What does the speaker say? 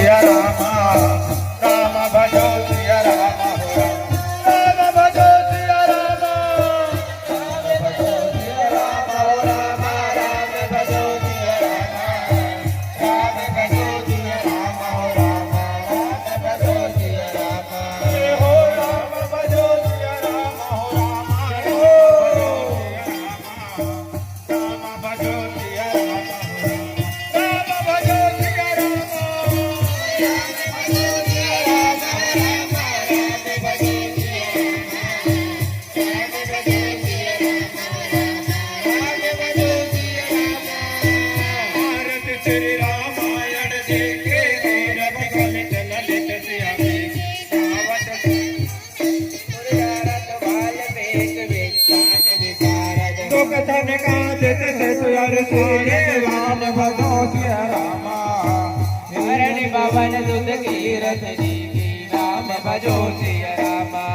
सिया रामा राम भजो सिया रामा राम भजो सिया रामा राम भजो सिया रामा राम राम भजो सिया रामा राम भजो सिया रामा राम राम भजो सिया रामा हो राम भजो सिया रामा राम भजो सिया रामा राम भजो सिया रामा श्री रामायण देखे रब कलित ललित श्यामे गावत पुरगारत वाल्मीकि विज्ञान विशारद तो कथन कांदित ससुर सूर्य राम भजो सिया रामा हरण भवन दुध कीरतनी की राम भजो सिया रामा